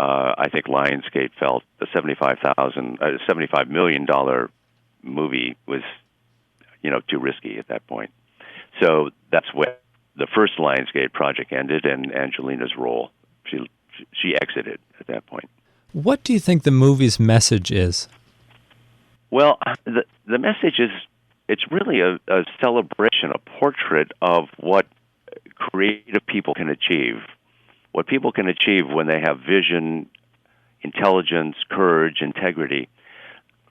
I think Lionsgate felt the $75 million movie was, too risky at that point. So that's when the first Lionsgate project ended, and Angelina's role, she exited at that point. What do you think the movie's message is? Well, the message is, it's really a celebration, a portrait of what creative people can achieve, what people can achieve when they have vision, intelligence, courage, integrity,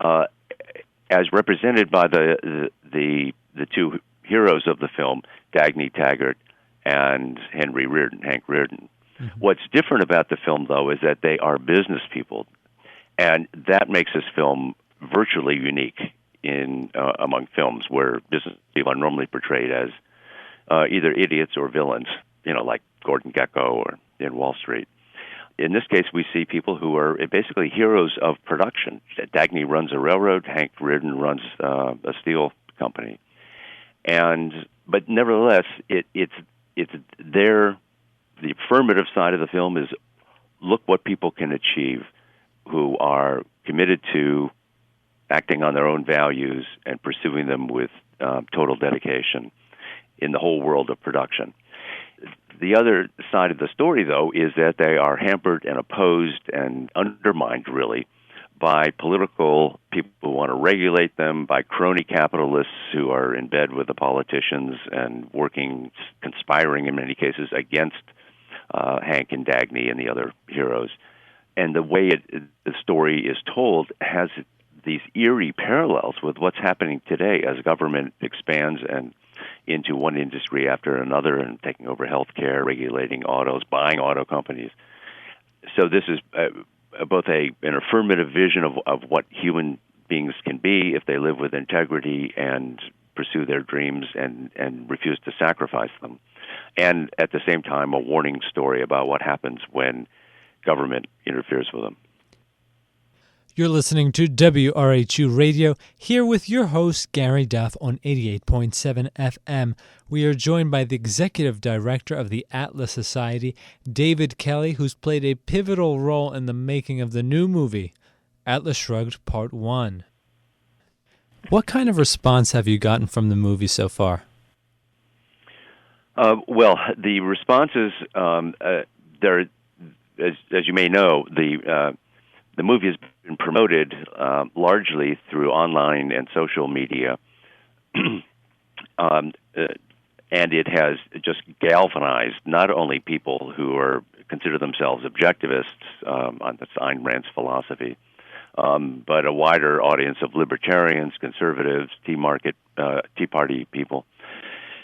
as represented by the two heroes of the film, Dagny Taggart and Hank Reardon. Mm-hmm. What's different about the film, though, is that they are business people, and that makes this film virtually unique in among films where business people are normally portrayed as either idiots or villains, like Gordon Gekko or in Wall Street. In this case, we see people who are basically heroes of production. Dagny runs a railroad. Hank Reardon runs a steel company, but nevertheless, it's their. The affirmative side of the film is, look what people can achieve who are committed to acting on their own values and pursuing them with total dedication in the whole world of production. The other side of the story, though, is that they are hampered and opposed and undermined, really, by political people who want to regulate them, by crony capitalists who are in bed with the politicians and conspiring in many cases against Hank and Dagny and the other heroes. And the way the story is told has these eerie parallels with what's happening today as government expands and into one industry after another and taking over healthcare, regulating autos, buying auto companies. So this is both an affirmative vision of what human beings can be if they live with integrity and pursue their dreams and refuse to sacrifice them. And at the same time, a warning story about what happens when government interferes with them. You're listening to WRHU Radio, here with your host, Gary Duff, on 88.7 FM. We are joined by the Executive Director of the Atlas Society, David Kelley, who's played a pivotal role in the making of the new movie, Atlas Shrugged Part 1. What kind of response have you gotten from the movie so far? Well, the responses, there, as you may know, the movie has been promoted largely through online and social media, and it has just galvanized not only people who consider themselves objectivists on the Ayn Rand's philosophy, but a wider audience of libertarians, conservatives, Tea Party people.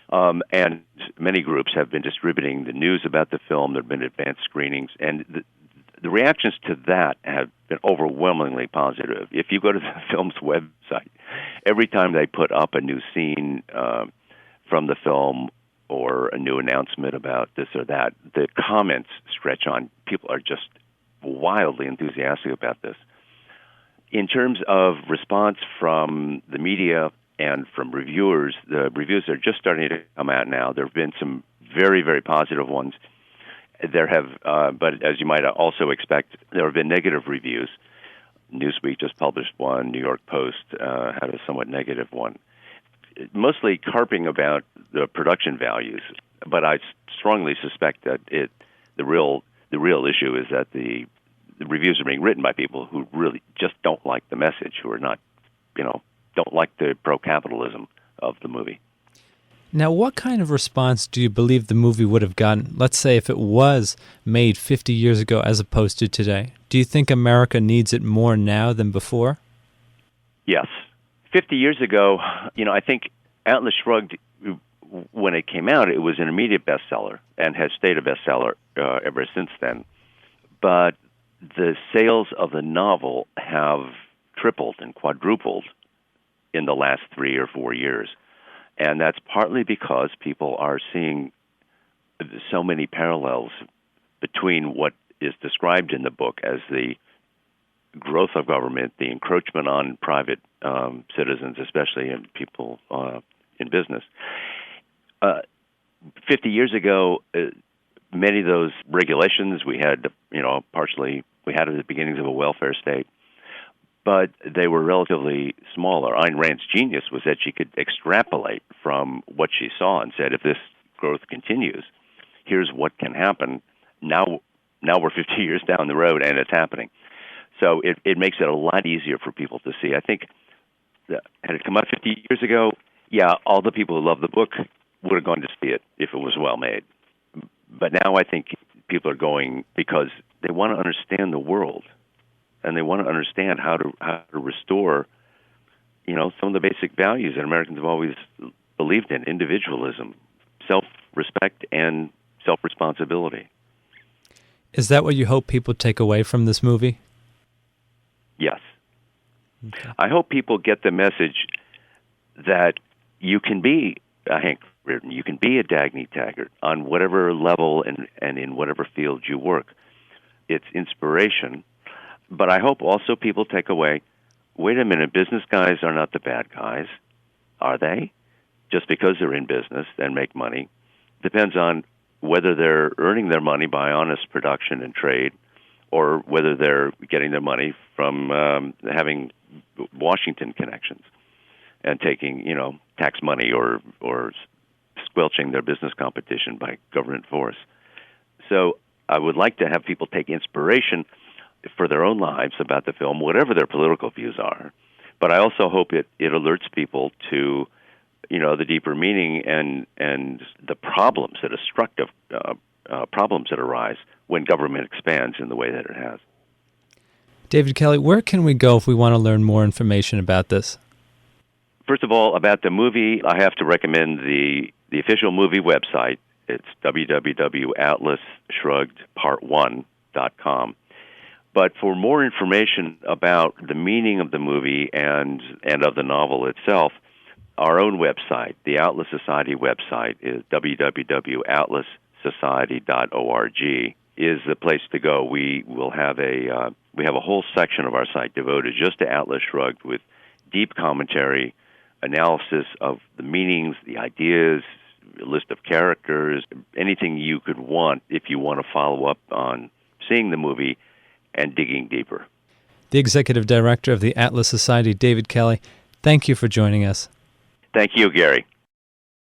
And many groups have been distributing the news about the film. There have been advanced screenings, and the reactions to that have been overwhelmingly positive. If you go to the film's website, every time they put up a new scene from the film or a new announcement about this or that, the comments stretch on. People are just wildly enthusiastic about this. In terms of response from the media and from reviewers, the reviews are just starting to come out now. There have been some very, very positive ones. There have, but as you might also expect, there have been negative reviews. Newsweek just published one. New York Post had a somewhat negative one, mostly carping about the production values. But I strongly suspect that the real issue is that the reviews are being written by people who really just don't like the message, who are not, don't like the pro-capitalism of the movie. Now, what kind of response do you believe the movie would have gotten, let's say, if it was made 50 years ago as opposed to today? Do you think America needs it more now than before? Yes. 50 years ago, I think Atlas Shrugged, when it came out, it was an immediate bestseller and has stayed a bestseller ever since then. But the sales of the novel have tripled and quadrupled in the last 3 or 4 years. And that's partly because people are seeing so many parallels between what is described in the book as the growth of government, the encroachment on private citizens, especially in people in business. 50 years ago, many of those regulations we had, partially we had at the beginnings of a welfare state, but they were relatively smaller. Ayn Rand's genius was that she could extrapolate from what she saw and said, if this growth continues, here's what can happen. Now we're 50 years down the road, and it's happening. So it makes it a lot easier for people to see. I think that had it come out 50 years ago, all the people who love the book would have gone to see it if it was well made. But now I think people are going because they want to understand the world, and they want to understand how to restore, some of the basic values that Americans have always believed in: individualism, self-respect, and self-responsibility. Is that what you hope people take away from this movie? Yes. Okay. I hope people get the message that you can be a Hank Rearden, you can be a Dagny Taggart on whatever level and in whatever field you work. It's inspiration. But I hope also people take away, wait a minute, business guys are not the bad guys, are they? Just because they're in business and make money. Depends on whether they're earning their money by honest production and trade, or whether they're getting their money from having Washington connections and taking, tax money or squelching their business competition by government force. So I would like to have people take inspiration for their own lives about the film, whatever their political views are. But I also hope it alerts people to, the deeper meaning and the problems, the destructive problems that arise when government expands in the way that it has. David Kelley, where can we go if we want to learn more information about this? First of all, about the movie, I have to recommend the official movie website. It's www.atlasshruggedpart1.com. But for more information about the meaning of the movie and of the novel itself, our own website, the Atlas Society website, is www.atlassociety.org, is the place to go. We have a whole section of our site devoted just to Atlas Shrugged, with deep commentary, analysis of the meanings, the ideas, a list of characters, anything you could want if you want to follow up on seeing the movie and digging deeper. The Executive Director of the Atlas Society, David Kelley, thank you for joining us. Thank you, Gary.